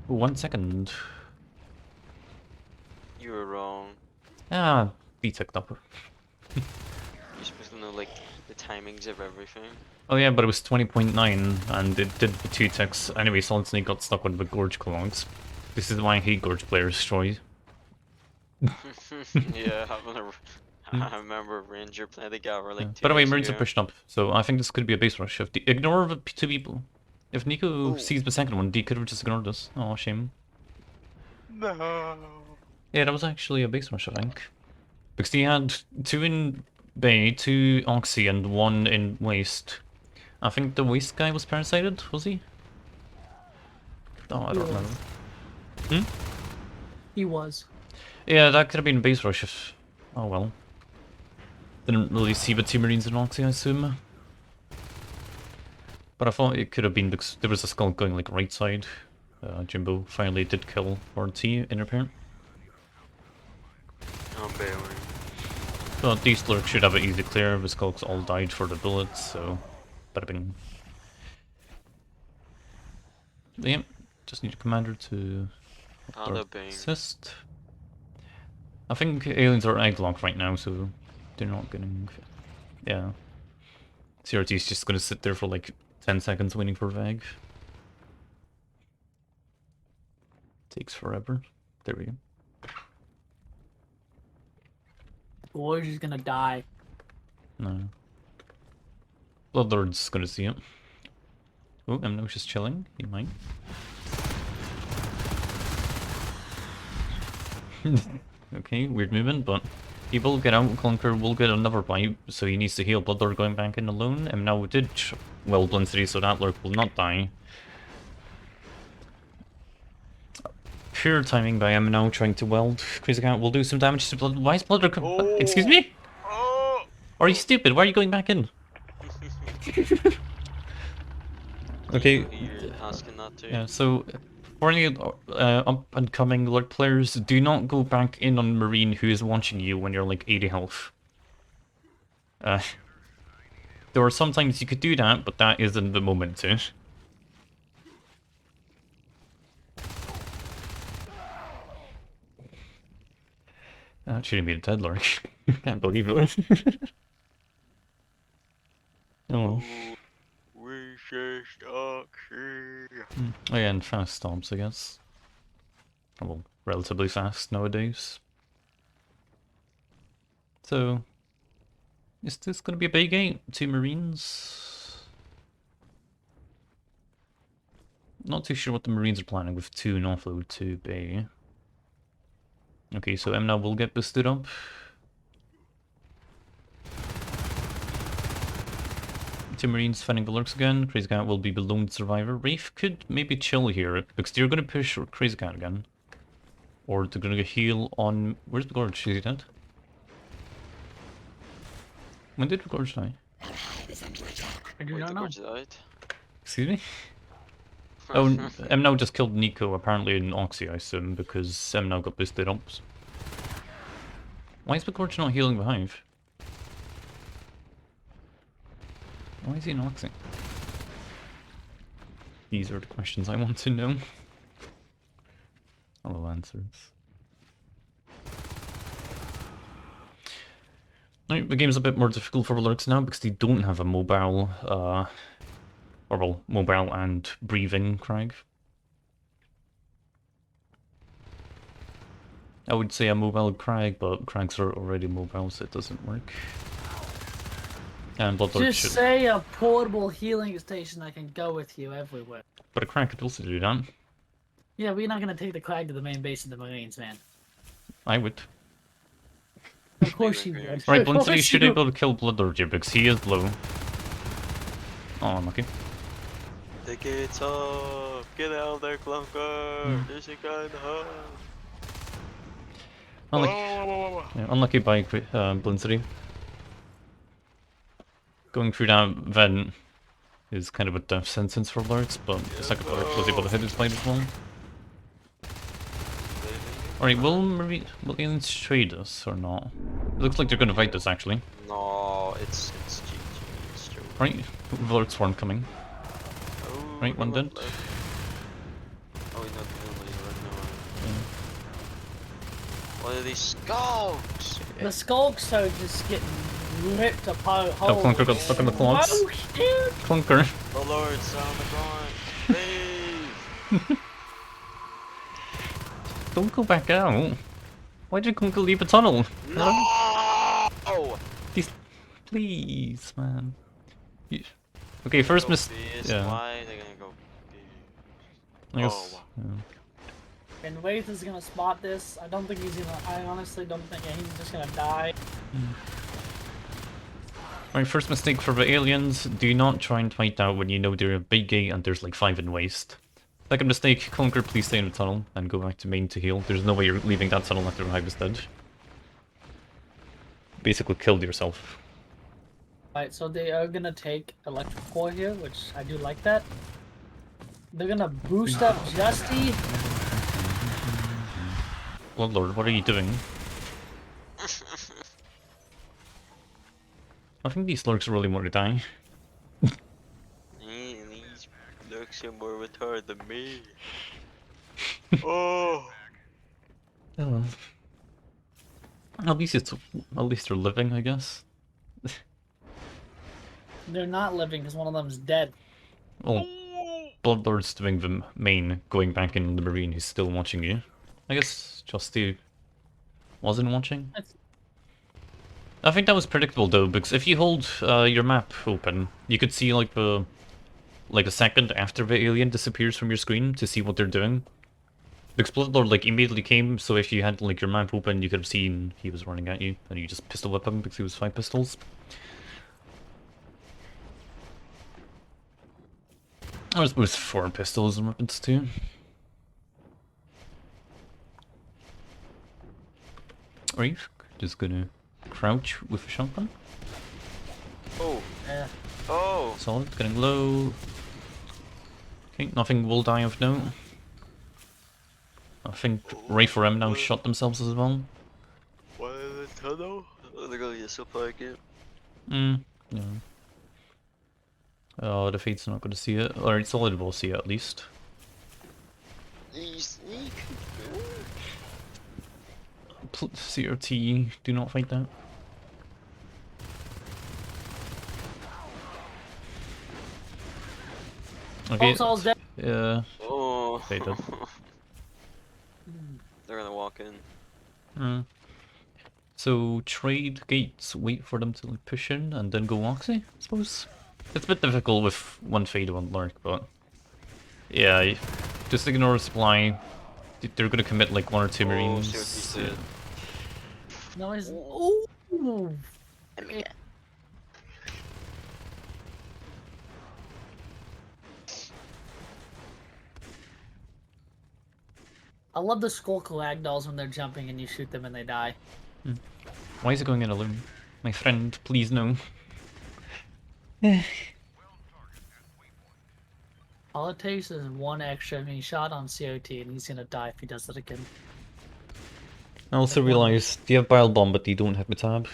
1 second. You were wrong. Ah, detect upper. You're supposed to know like the timings of everything. Oh yeah, but it was 20.9 and it did the 2 ticks. Anyway, Solid Snake got stuck with the Gorge Clogs. This is why I hate Gorge players, Troy. Yeah, I remember Ranger playing the Gavra like 2 By the way, years Marines are ago. pushed up, so I think this could be a base rush. If ignore the 2 people. If Nico sees the second one, he could have just ignored us. Oh, shame. No. Yeah, that was actually a base rush, I think. Because he had 2 in Bay, 2 Oxy, and 1 in Waste. I think the Waste guy was parasited, was he? Oh, I don't remember. Hmm? He was. Yeah, that could have been a base rush if... Oh well. Didn't really see the 2 Marines in Oxy, I assume. But I thought it could have been because there was a skull going like right side. Jimbo finally did kill RT in repair. I'm bailing. But these lurks should have it easy clear. The skulks all died for the bullets, so... Bada bing. Yep, just need a commander to... assist. I think aliens are egg-locked right now, so they're not getting... Yeah. CRT is just gonna sit there for like 10 seconds waiting for Vag. Takes forever. There we go. Gorge is gonna die. No. Bloodlord's gonna see it. Oh, Mno's just chilling. He might. Okay, weird movement, but he will get out. Clunker will get another bite, so he needs to heal. Bloodlord going back in alone. Mno did well Blinstery, so that lurk will not die. Pure timing by Mno trying to weld. Crazy Cat will do some damage to Blood. Why is Bloodlord excuse me? Oh! Are you stupid? Why are you going back in? Okay. You're asking that too. Yeah, so for any up and coming lurk players, do not go back in on Marine who is watching you when you're like 80 health. There are sometimes you could do that, but that isn't the moment to. That shouldn't be a dead lurk. Can't believe it. Oh. Oh yeah, and fast stomps, I guess. Well, relatively fast nowadays. So, is this going to be a big gate? 2 Marines? Not too sure what the Marines are planning with 2 and offload 2 Bay. Okay, so M now will get boosted up. Two Marines fighting the Lurks again. Crazy Cat will be the lone survivor. Wraith could maybe chill here, because they're gonna push Crazy Cat again. Or they're gonna heal on... Where's the Gorge? Is he dead? When did the Gorge die? I do Wait, not the know. gorge died? Excuse me? Oh, M now just killed Nico, apparently in Oxy, I assume, because M now got boosted up. Why is the Gorge not healing the Hive? Why is he in Oxy? These are the questions I want to know. Hello, answers. Right, the game's a bit more difficult for the Lurks now because they don't have a mobile, or well, mobile and breathing Crag. I would say a mobile Crag, but Crags are already mobile, so it doesn't work. And Bloodlord Just should... say a portable healing station that can go with you everywhere. But a Crag could also do that. Yeah, we're not gonna take the Crag to the main base of the Marines, man. I would. Of course you would. Right, Of Blinsky course should you be able to kill Bloodlord here because he is low. Oh, unlucky. Take it up! Get out of there, Clunker! There's a guy in the hub! Unlucky, Whoa. yeah, unlucky by Blinsky. Going through that vent is kind of a death sentence for Lurks, but the second Lurk was able to hit his blade as well. Alright, will aliens trade us or not? It looks like they're gonna fight us actually. No, it's GG. It's true. Right, Lurk Swarm coming. Oh, Right, one dead. Oh, he's not really right now. What are these skulks? The skulks are just getting ripped apart. Oh, Clunker got stuck in the clogs. Oh, shit! Clunker. The Lord's on the ground. Leave! Don't go back out. Why did Clunker leave a tunnel? No! Please, man. Okay, first Go miss. beast. Yeah. Why are they gonna go beast? I guess. wow. Yeah. And Wraith is gonna spot this. I don't think he's gonna. I honestly don't think he's just gonna die. Alright, first mistake for the aliens. Do not try and fight out when you know they're a big gate and there's like 5 in waste. Second mistake, Clunker, please stay in the tunnel and go back to main to heal. There's no way you're leaving that tunnel after the Hive is dead. Basically killed yourself. Alright, so they are gonna take electric core here, which I do like that. They're gonna boost up Justy. Bloodlord, what are you doing? I think these Lurks really want to die. These looks are more retarded than me. Oh! Oh well. At least they're living, I guess. They're not living because one of them's dead. Well, Bloodlord's doing the main, going back in the Marine who's still watching you. I guess Justy wasn't watching. I think that was predictable though, because if you hold your map open, you could see like a second after the alien disappears from your screen to see what they're doing. Because Bloodlord like immediately came, so if you had like your map open, you could have seen he was running at you, and you just pistol whip him because he was 5 pistols. I was with 4 pistols and weapons too. Right, just gonna crouch with a shotgun. Oh! Yeah. Oh! Solid, getting low. Okay, nothing will die of note. I think Ray for M now shot themselves as well. What is the tunnel? Oh, they're gonna get a supply kit. Yeah. Oh, the Fate's not gonna see it. Or Solid will see it at least. You sneak! CRT, do not fight that. Okay. Soul's dead. Yeah. Oh! They did. They're gonna walk in. So trade gates, wait for them to like, push in and then go Oxy, I suppose. It's a bit difficult with one Fade, one Lurk, but Yeah, just ignore supply. They're gonna commit like 1 or 2 Oh, Marines. CRT's dead. No, he's. Ooh. I love the skull dolls when they're jumping and you shoot them and they die. Why is it going in alone? My friend, please no. All it takes is one extra shot on COT and he's gonna die if he does it again. I also realized you have Bile Bomb, but you don't have Metab.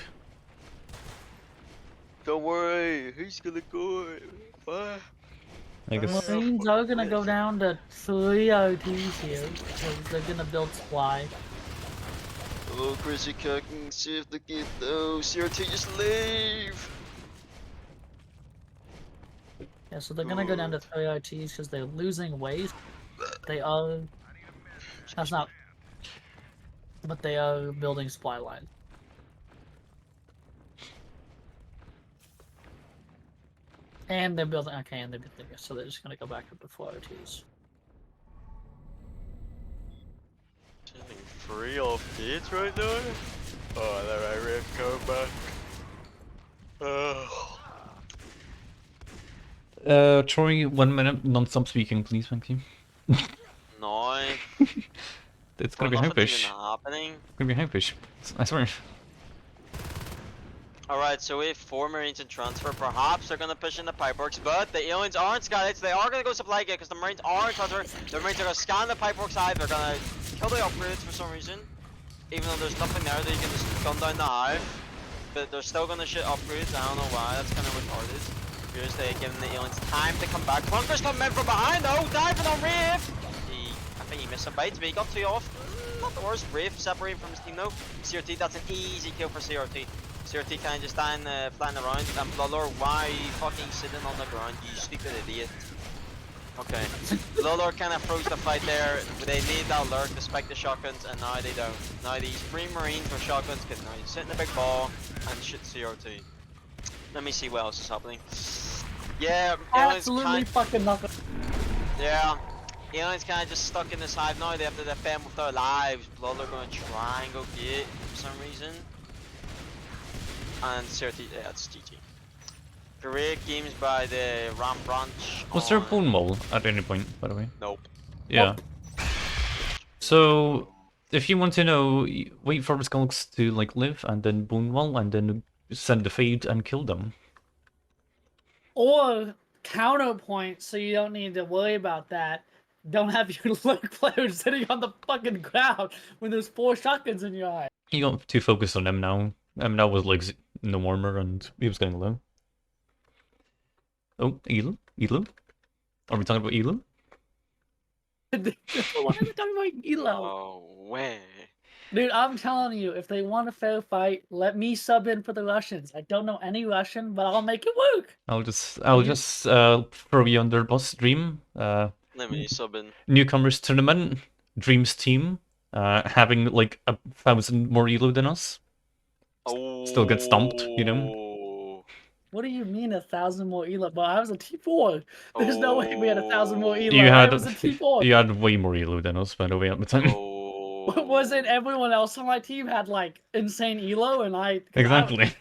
Don't worry, he's gonna go. I guess. Marines are gonna go down to 3 OTs here because they're gonna build supply. Oh, Crazy Cock can save the gate though. CRT, just leave. Yeah, so they're gonna go down to 3 OTs because they're losing waste. They are. That's not. But they are building supply lines. And they're building. Okay, and they're building. So they're just gonna go back up to 4 OTs. Sending 3 off gates right now? Oh, that right, Riff, come back. Troy, 1 minute, non-stop speaking, please, thank you. No. It's gonna be high-fish. Happening. It's gonna be high-fish. I swear. Alright, so we have 4 Marines in transfer. Perhaps they're gonna push in the pipeworks, but the aliens aren't scouted, so they are gonna go supply gate because the Marines are in transfer. The Marines are gonna scan the pipework side, they're gonna kill the upgrades for some reason. Even though there's nothing there, they can just gun down the hive. But they're still gonna shit upgrades, I don't know why, that's kinda retarded. Here's they giving the aliens time to come back. Clunker's coming in from behind though, diving on Rafe! I think he missed some bites, but he got 2 off. Not the worst. Rafe separating from his team though. CRT, that's an easy kill for CRT. CRT kind of just flying around. And Bloodlord, why are you fucking sitting on the ground, you stupid idiot? Okay. Bloodlord kind of froze the fight there. They need that lurk to spike the shotguns, and now they don't. Now these 3 Marines with shotguns can now sit in the big ball and shoot CRT. Let me see what else is happening. Yeah, Absolutely fucking nothing. Yeah. Aliens kind of just stuck in this hive now. They have to defend with their lives. Bloodlord going to try and go get for some reason. And CRT, yeah, that's GG. Great games by the Ram Branch. Was there a bone wall at any point, by the way? Nope. Yeah. So, if you want to know, wait for the skulks to like live, and then bone wall, and then send the fade and kill them. Or counterpoint, so you don't need to worry about that. Don't have your lurk players sitting on the fucking ground when there's 4 shotguns in your eye. He got too focused on M now. M now was like no armor, and he was getting low. Oh, Elo? Elo? Are we talking about Elo? Why are we talking about Elo? Oh, way. Dude, I'm telling you, if they want a fair fight, let me sub in for the Russians. I don't know any Russian, but I'll make it work. I'll just throw you under bus, Dream. Let me sub in. Newcomers tournament, Dream's team, having like 1,000 more elo than us. Oh. Still get stomped, you know. What do you mean 1,000 more elo? But I was a T4. There's no way we had 1,000 more elo. I was a T4. You had way more elo than us, by the way, at the time. Was it everyone else on my team had like insane elo and I... Exactly.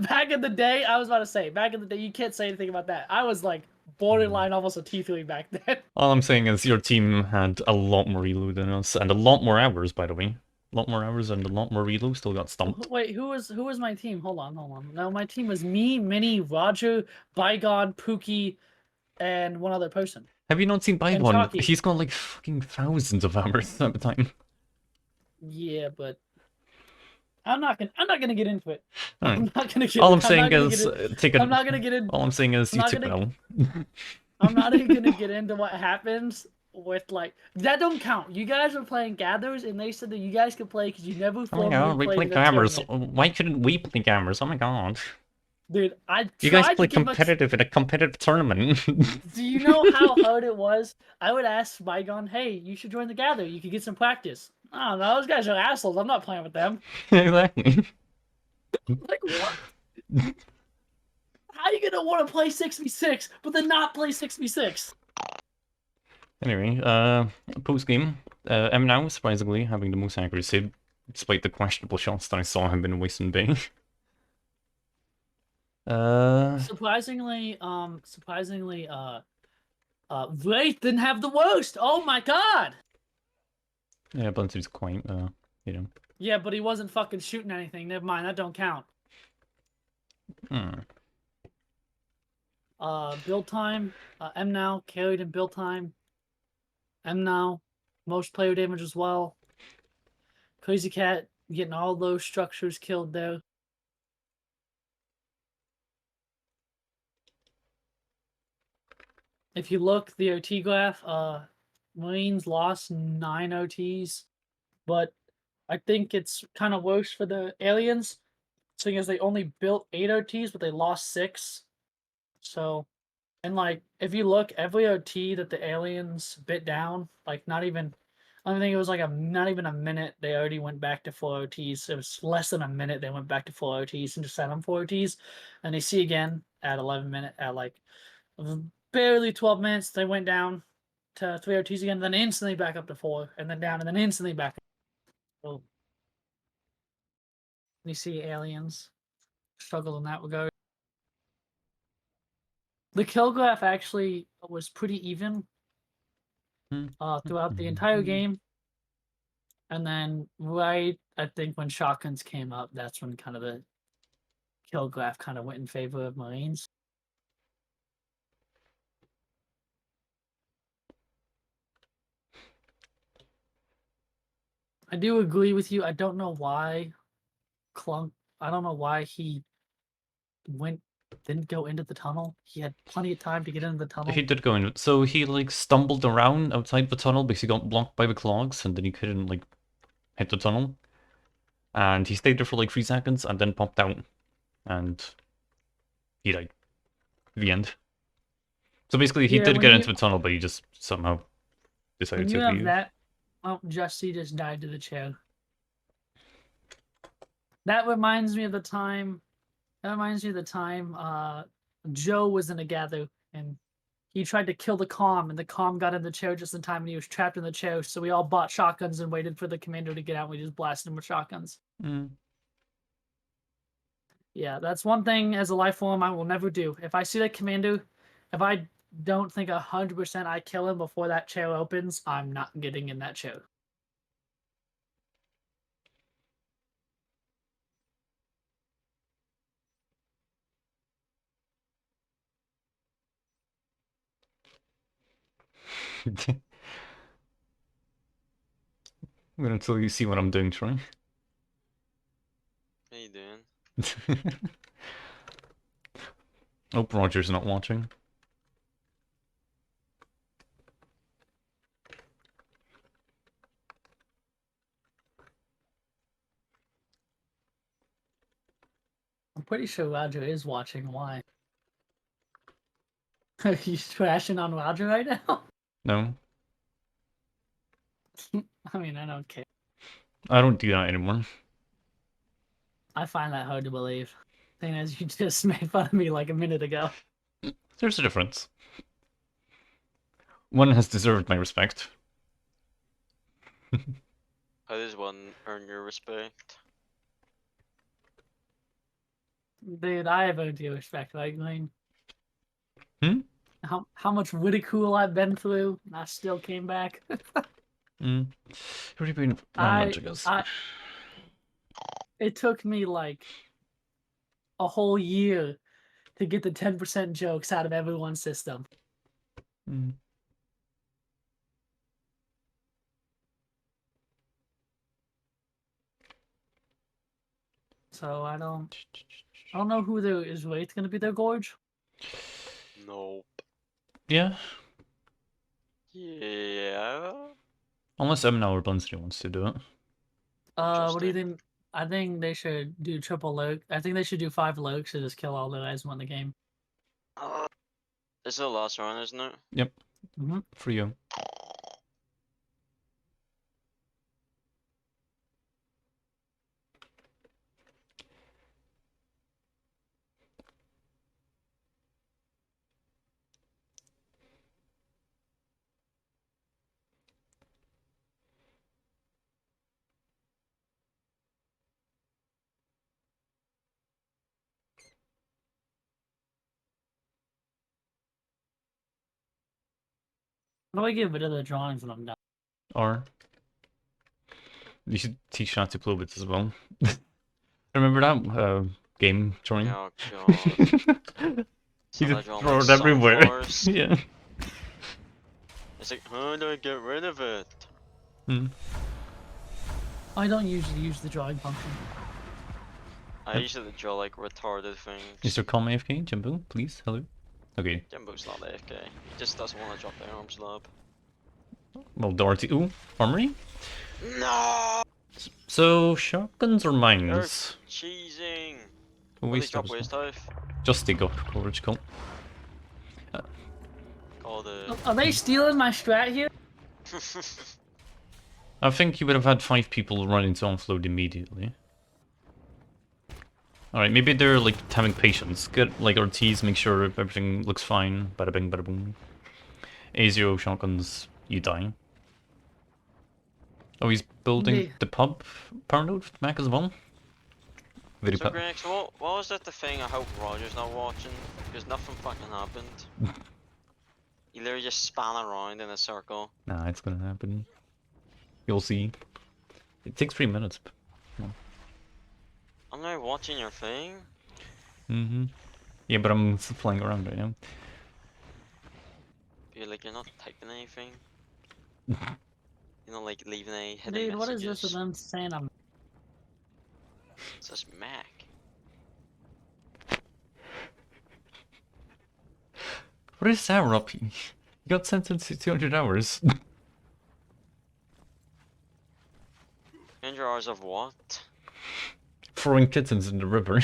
Back in the day, I was about to say, back in the day, you can't say anything about that. I was like borderline almost a T3 back then. All I'm saying is your team had a lot more elo than us, and a lot more hours, by the way. A lot more hours and a lot more elo, still got stomped. Wait, who was my team? Hold on. No, my team was me, Minnie, Roger, Bygone, Pookie, and one other person. Have you not seen Bygone? He's got like fucking thousands of hours at the time. Yeah, but I'm not gonna get into it. Right. I'm not gonna get. All I'm saying is take it. I'm not gonna get in. All I'm saying is you took well. I'm not even gonna get into what happens with like that. Don't count. You guys were playing Gatherers, and they said that you guys could play because you never. Oh my god, we play Gatherers. Why couldn't we play Gatherers? Oh my god. Dude, you guys play competitive in a competitive tournament. Do you know how hard it was? I would ask Bygone, hey, you should join the Gather. You could get some practice. I don't know. Those guys are assholes. I'm not playing with them. Exactly. Like, what? How are you going to want to play 6v6, but then not play 6v6? Anyway, post game, M now surprisingly having the most accuracy, despite the questionable shots that I saw him in Wasteland Bay. Surprisingly, Wraith didn't have the worst. Oh my god. Yeah, Blizzard's quite, you know. Yeah, but he wasn't fucking shooting anything. Never mind, that don't count. Build time. M now carried in build time. M now, most player damage as well. Crazy Cat getting all those structures killed there. If you look the OT graph, Marines lost 9 OTs, but I think it's kind of worse for the aliens, seeing as they only built 8 OTs, but they lost 6. So, and like, if you look, every OT that the aliens bit down, like not even, I think it was like not even a minute, they already went back to 4 OTs. It was less than a minute they went back to 4 OTs and just sat on 4 OTs. And they see again at 11 minutes, at like barely 12 minutes, they went down to 3 OTs again, then instantly back up to 4, and then down, and then instantly back up. So you see aliens struggle in that regard. The kill graph actually was pretty even throughout the entire game. And then right, I think when shotguns came up, that's when kind of the kill graph kind of went in favor of Marines. I do agree with you. I don't know why Clunk, I don't know why he didn't go into the tunnel. He had plenty of time to get into the tunnel. He did go in, so he like stumbled around outside the tunnel because he got blocked by the clogs, and then he couldn't like hit the tunnel. And he stayed there for like 3 seconds and then popped out, and he died. The end. So basically, he did get into the tunnel, but he just somehow decided to leave. When you have that, oh, Justy just died to the chair. That reminds me of the time. Joe was in a gather and he tried to kill the comm, and the comm got in the chair just in time, and he was trapped in the chair. So we all bought shotguns and waited for the commander to get out. And we just blasted him with shotguns. Yeah, that's one thing as a life form I will never do. If I see the commander, if I don't think 100% I kill him before that chair opens, I'm not getting in that chair. Wait until you see what I'm doing, Troy. How you doing? Hope Roger's not watching. I'm pretty sure Roger is watching. Why? Are you trashing on Roger right now? No. I mean, I don't care. I don't do that anymore. I find that hard to believe. Seeing as you just made fun of me like a minute ago. There's a difference. One has deserved my respect. How does one earn your respect? Dude, I have earned your respect. Like, I mean, Hmm? how much ridicule I've been through, and I still came back. Already been 1 month, I guess. It took me like a whole year to get the 10% jokes out of everyone's system. So I don't know who is Wraith gonna be their Gorge. Nope. Yeah. Yeah. Unless now or Blinsky wants to do it. What do you think? I think they should do triple lurk. I think they should do 5 lurks to just kill all the guys who won the game. This is the last round, isn't it? Yep. For you. How do I get rid of the drawings when I'm done? Or you should teach not to play with as well. Remember that game drawing? Oh god. You So I just draw throw like it everywhere. sunflowers. Yeah. It's like, how do I get rid of it? Hmm. I don't usually use the drawing function. I usually draw like retarded things. Mr. Calm AFK, Jimbo, please, hello. Okay. Jimbo's not AFK. He just doesn't want to drop the arms lab. Well, Dorothy. Ooh, armory? No! So, shotguns or You're mines? cheesing! Oh, Will he waste drop as well. waste dive? Just dig up coverage, cool. Call the... Are they stealing my strat here? I think you would have had 5 people run into offload immediately. Alright, maybe they're like having patience. Get like RTs, make sure everything looks fine. Bada bing, bada boom. A0 shotguns, you die. Oh, he's building Yeah. the pub paranoid Mac as well. Very So pub. GreenRex, what was that the thing? I hope Roger's not watching, because nothing fucking happened. You literally just span around in a circle. Nah, it's gonna happen. You'll see. It takes 3 minutes. I'm not watching your thing. Mm-hmm. Yeah, but I'm flying around right now. You're not typing anything. You're not like leaving any hidden Dude, what is messages. this with them saying I'm... It's just Mac. What is that, Robbie? You got sentenced to 200 hours. 100 hours of what? Throwing kittens in the river.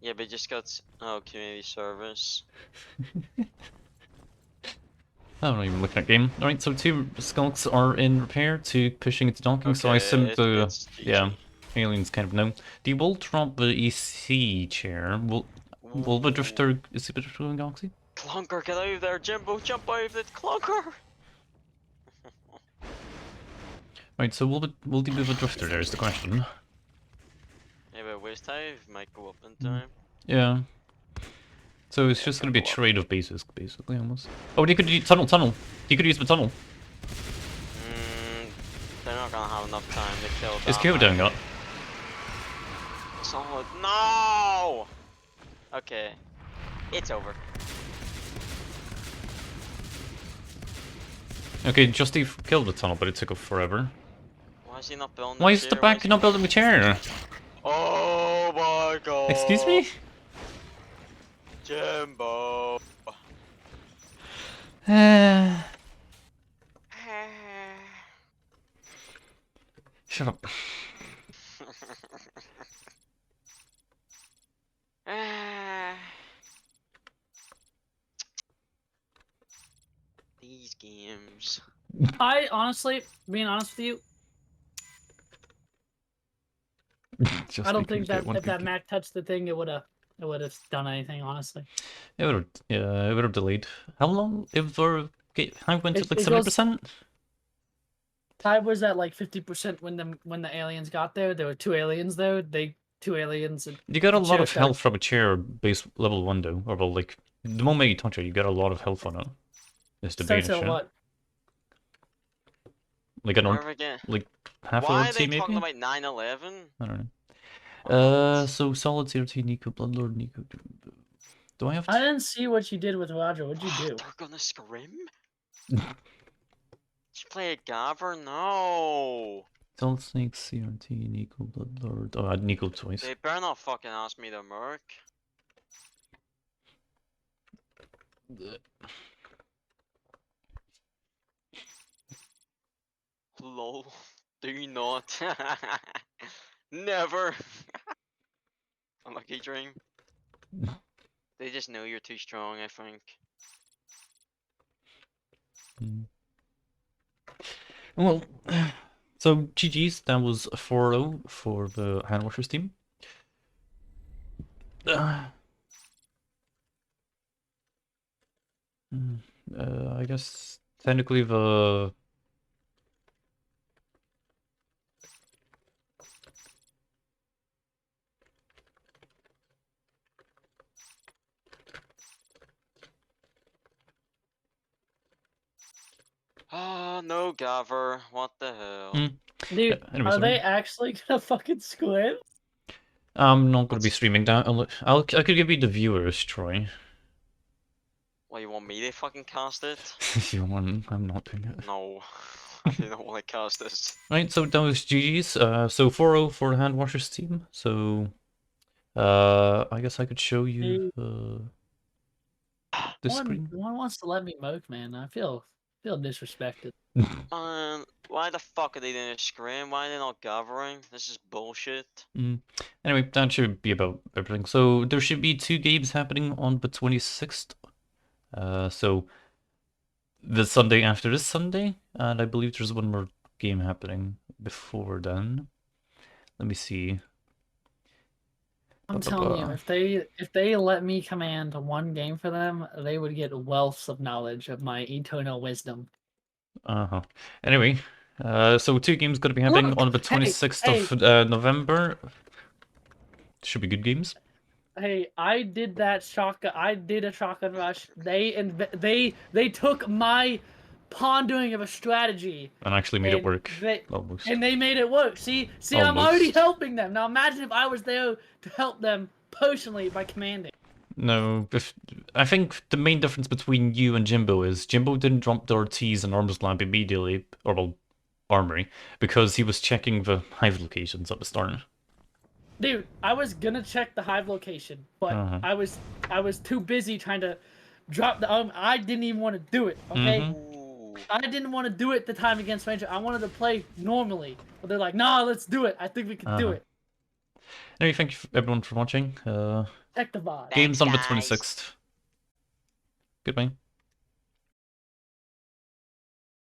Yeah, but just got community service. I'm not even looking at game. Alright, so 2 skulks are in repair, 2 pushing into docking, so I assume the it's GG. yeah, aliens kind of know. The will drop the EC chair. Will the drifter is the drifter going Galaxy? Clunker, get out of there, Jimbo! Jump out of it, Clunker! Right, so will the move a drifter there is the question. Yeah, but waste time might go up in time. Yeah. So it's Yeah, just gonna be a go up. trade of bases, basically, almost. Oh, you could use tunnel. You could use the tunnel. They're not gonna have enough time to kill that. Is Kyo doing that? Solid. No! Okay. It's over. Okay, Justy killed the tunnel, but it took forever. Why is he not building Why the is the chair? back not building the chair? Oh my god! Excuse me? Jimbo! Shut up. These games. I honestly, being honest with you, I don't think that if that Mac touched the thing, it would have done anything. Honestly, It would have, yeah, it would have delayed. How long? If our Hive went to like it goes- 70%? I was at like 50% when the aliens got there. There were 2 aliens there. 2 aliens. And You got a the lot chair of health started- from a chair base level 1 though. Or well, like, the moment you touch it, you get a lot of health on it. It's the starts bane at shit. what? Like, I Where don't, are we getting? like, half Why of are they maybe? talking about 9/11? I don't know. So solid CRT, Nico, Bloodlord, Nico. Do I have I didn't see what you did with Roger. What'd you do? They're gonna scrim? Did you play a Gabber? No! Solid Snake, CRT, Nico, Bloodlord. Oh, I had Nico twice. They better not fucking ask me to merc. Lol. Do not. Never. Unlucky dream. They just know you're too strong, I think. Well, so GG's, that was 4-0 for the Handwashers team. I guess technically the no, Gaver. What the hell? Dude, Anyway, are they actually gonna fucking squid? I'm not gonna be streaming that. I could give you the viewers, Troy. What, you want me to fucking cast it? If you want, I'm not doing it. No. I don't want to cast this. Right, so that was GG's. So 4-0 for the Handwashers team. So, I guess I could show you the screen. One wants to let me moke, man. I feel disrespected. Why the fuck are they doing a scrim? Why are they not gathering? This is bullshit. Anyway, that should be about everything. So there should be 2 games happening on the 26th. So the Sunday after this Sunday, and I believe there's one more game happening before then. Let me see. I'm telling you, if they let me command one game for them, they would get wealths of knowledge of my eternal wisdom. Anyway, so 2 games gonna be happening on the 26th of November. Should be good games. Hey, I did that shotgun. I did a shotgun rush. They took my pondering of a strategy And actually made it work. Almost. And they made it work. See, I'm already helping them. Now imagine if I was there to help them personally by commanding. No, I think the main difference between you and Jimbo is Jimbo didn't drop the Ortiz and Arms Lab immediately, or well, Armory, because he was checking the hive locations at the start. Dude, I was gonna check the hive location, but I was too busy trying to drop the I didn't even want to do it, okay? I didn't want to do it the time against Ranger. I wanted to play normally. But they're like, nah, let's do it. I think we can do it. Anyway, thank you everyone for watching. Check the vibe. Games on the 26th. Goodbye.